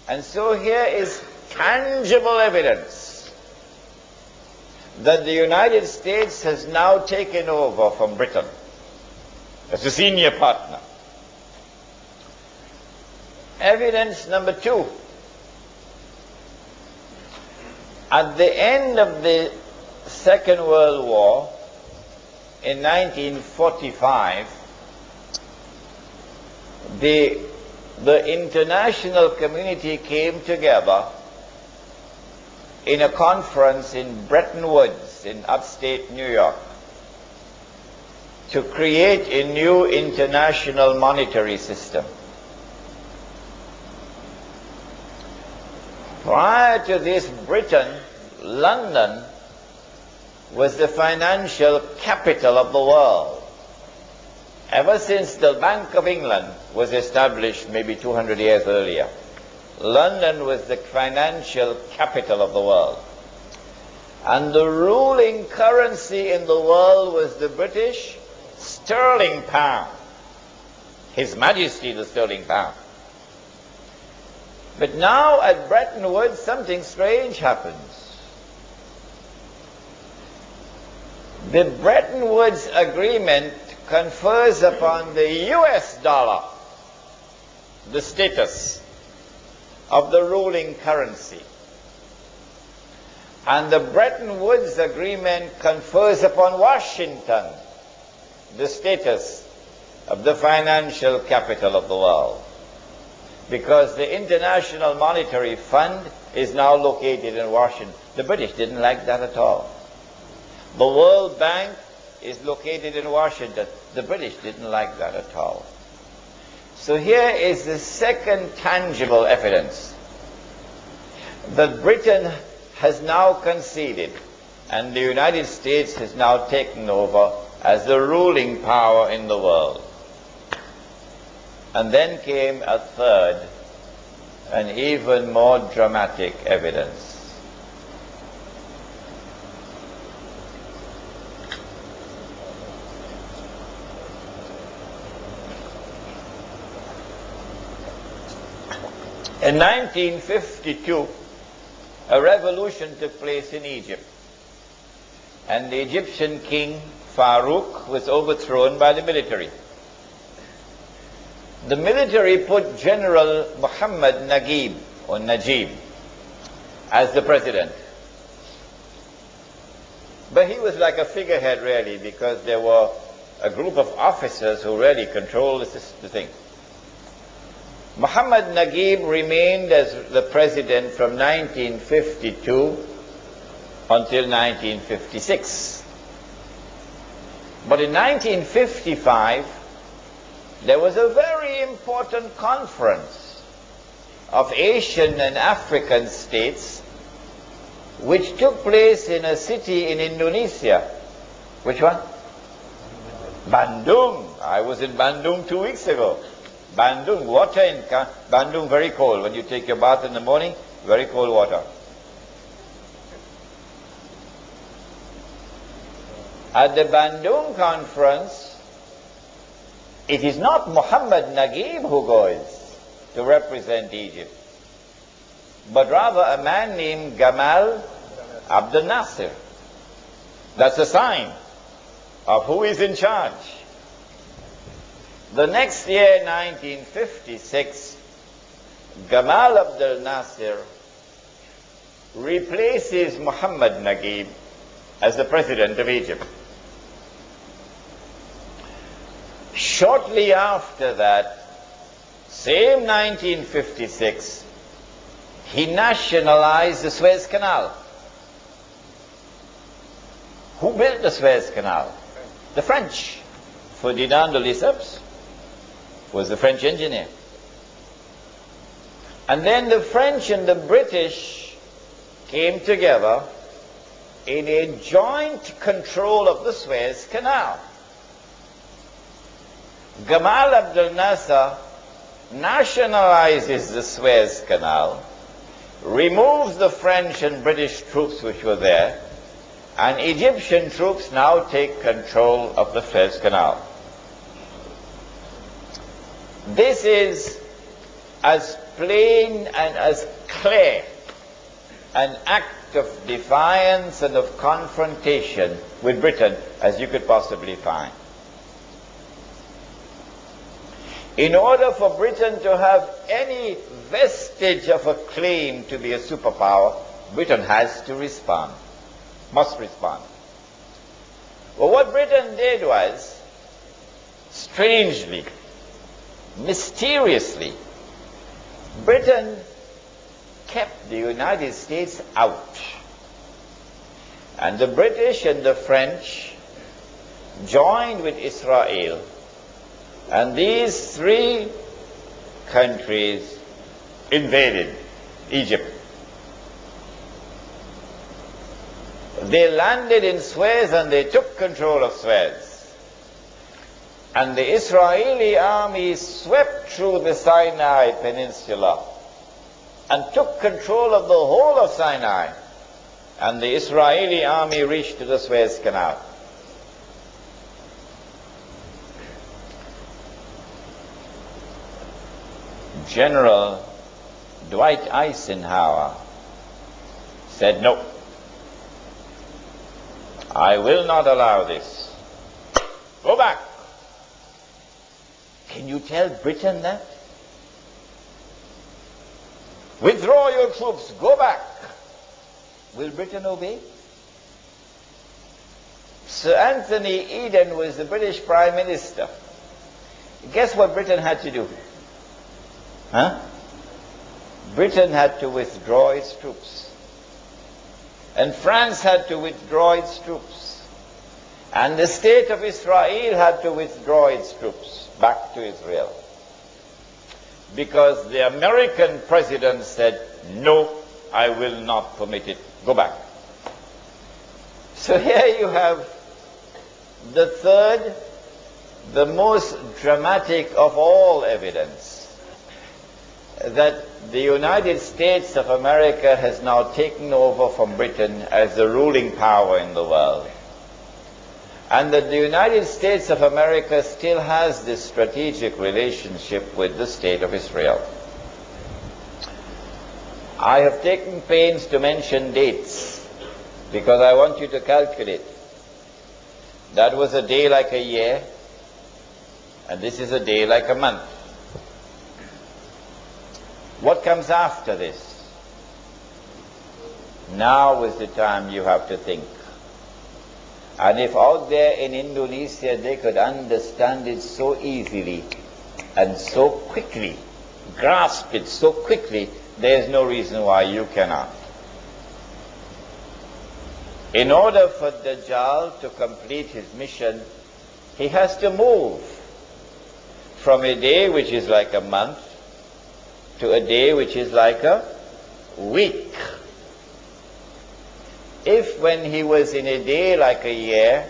And so here is tangible evidence that the United States has now taken over from Britain as a senior partner. Evidence number 2. At the end of the Second World War, in 1945, the international community came together in a conference in Bretton Woods in upstate New York to create a new international monetary system. Prior to this, Britain, London, was the financial capital of the world. Ever since the Bank of England was established maybe 200 years earlier, London was the financial capital of the world. And the ruling currency in the world was the British sterling pound. His Majesty the sterling pound. But now at Bretton Woods something strange happens. The Bretton Woods Agreement confers upon the US dollar the status of the ruling currency. And the Bretton Woods Agreement confers upon Washington the status of the financial capital of the world. Because the International Monetary Fund is now located in Washington. The British didn't like that at all. The World Bank is located in Washington. The British didn't like that at all. So here is the second tangible evidence that Britain has now conceded and the United States has now taken over as the ruling power in the world. And then came a third and even more dramatic evidence. In 1952, a revolution took place in Egypt, and the Egyptian king Farouk was overthrown by the military. The military put General Muhammad Naguib, or Najib, as the president. But he was like a figurehead, really, because there were a group of officers who really controlled the thing. Muhammad Naguib remained as the president from 1952 until 1956. But in 1955, there was a very important conference of Asian and African states which took place in a city in Indonesia. Which one? Bandung. I was in Bandung 2 weeks ago. Bandung, water in Bandung very cold. When you take your bath in the morning, very cold water. At the Bandung conference, it is not Muhammad Naguib who goes to represent Egypt, but rather a man named Gamal Abdel Nasser. That's a sign of who is in charge. The next year, 1956, Gamal Abdel Nasser replaces Muhammad Naguib as the president of Egypt. Shortly after that, same 1956, he nationalized the Suez Canal. Who built the Suez Canal? The French. Ferdinand de Lesseps was the French engineer. And then the French and the British came together in a joint control of the Suez Canal. Gamal Abdel Nasser nationalizes the Suez Canal, removes the French and British troops which were there, and Egyptian troops now take control of the Suez Canal. This is as plain and as clear an act of defiance and of confrontation with Britain as you could possibly find. In order for Britain to have any vestige of a claim to be a superpower, Britain has to respond, must respond. Well, what Britain did was, strangely, mysteriously, Britain kept the United States out. And the British and the French joined with Israel. And these three countries invaded Egypt. They landed in Suez and they took control of Suez. And the Israeli army swept through the Sinai Peninsula and took control of the whole of Sinai. And the Israeli army reached to the Suez Canal. General Dwight Eisenhower said, "No, I will not allow this. Go back." Can you tell Britain that? Withdraw your troops, go back. Will Britain obey? Sir Anthony Eden was the British Prime Minister. Guess what Britain had to do? Britain had to withdraw its troops. And France had to withdraw its troops. And the state of Israel had to withdraw its troops back to Israel. Because the American president said, "No, I will not permit it. Go back." So here you have the third, the most dramatic of all evidence that the United States of America has now taken over from Britain as the ruling power in the world. And that the United States of America still has this strategic relationship with the State of Israel. I have taken pains to mention dates because I want you to calculate. That was a day like a year, and this is a day like a month. What comes after this? Now is the time you have to think. And if out there in Indonesia they could understand it so easily and so quickly, grasp it so quickly, there is no reason why you cannot. In order for Dajjal to complete his mission, he has to move from a day which is like a month to a day which is like a week. If when he was in a day like a year,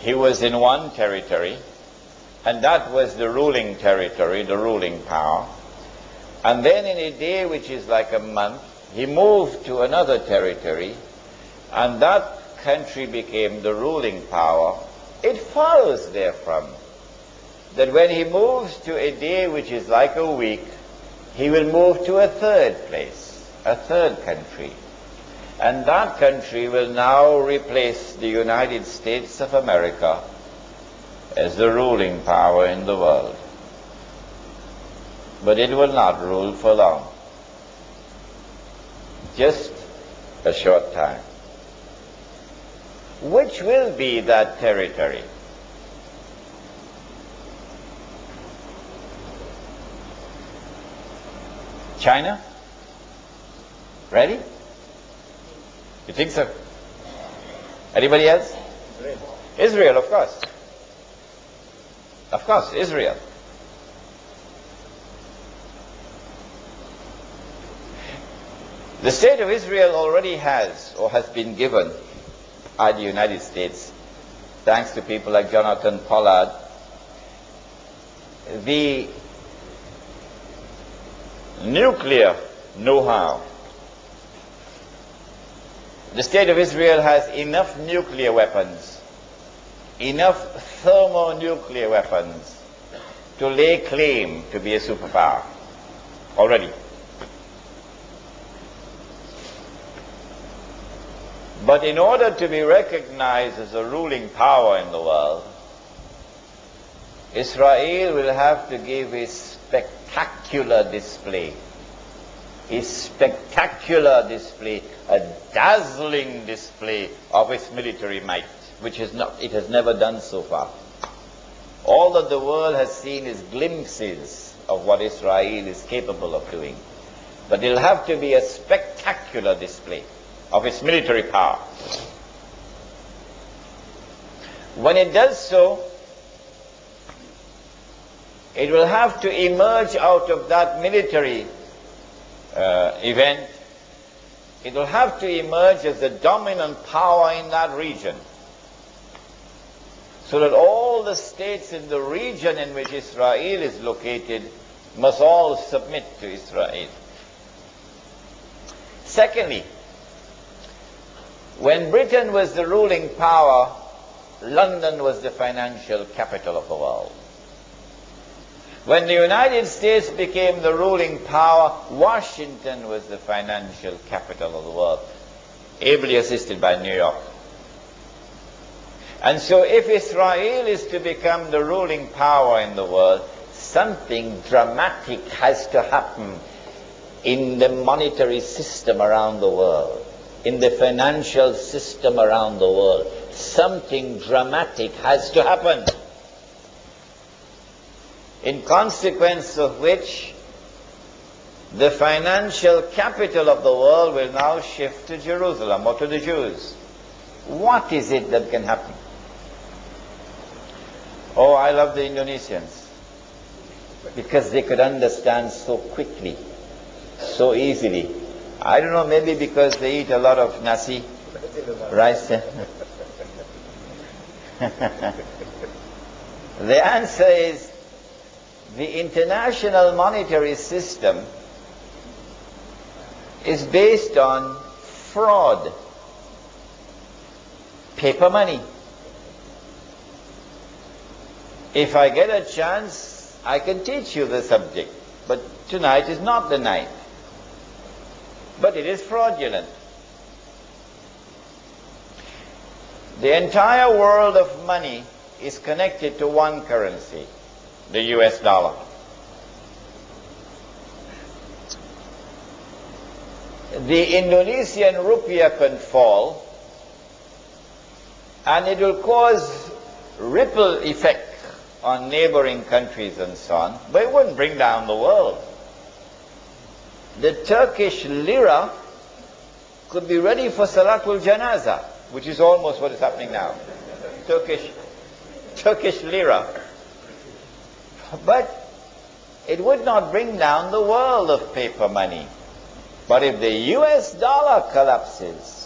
he was in one territory, and that was the ruling territory, the ruling power, and then in a day which is like a month, he moved to another territory, and that country became the ruling power, it follows therefrom that when he moves to a day which is like a week, he will move to a third place, a third country. And that country will now replace the United States of America as the ruling power in the world. But it will not rule for long. Just a short time. Which will be that territory? China? Ready? You think so? Anybody else? Israel, of course. Of course, Israel. The state of Israel already has, or has been given by the United States, thanks to people like Jonathan Pollard, the nuclear know-how. The State of Israel has enough nuclear weapons, enough thermonuclear weapons to lay claim to be a superpower already. But in order to be recognized as a ruling power in the world, Israel will have to give a spectacular display. A spectacular display, a dazzling display of its military might, which it has never done so far. All that the world has seen is glimpses of what Israel is capable of doing. But it'll have to be a spectacular display of its military power. When it does so, it will have to emerge out of that military event. It will have to emerge as the dominant power in that region, so that all the states in the region in which Israel is located must all submit to Israel. Secondly, when Britain was the ruling power, London was the financial capital of the world. When the United States became the ruling power, Washington was the financial capital of the world, ably assisted by New York. And so if Israel is to become the ruling power in the world, something dramatic has to happen in the monetary system around the world, in the financial system around the world. Something dramatic has to happen, in consequence of which the financial capital of the world will now shift to Jerusalem, or to the Jews. What is it that can happen? Oh, I love the Indonesians, because they could understand so quickly, so easily. I don't know, maybe because they eat a lot of nasi, rice. The answer is, the international monetary system is based on fraud, paper money. If I get a chance, I can teach you the subject, but tonight is not the night. But it is fraudulent. The entire world of money is connected to one currency, the US dollar. The Indonesian rupiah can fall, and it will cause ripple effect on neighboring countries and so on, but it wouldn't bring down the world. The Turkish lira could be ready for Salatul Janazah, which is almost what is happening now. Turkish lira. But it would not bring down the world of paper money. But if the US dollar collapses,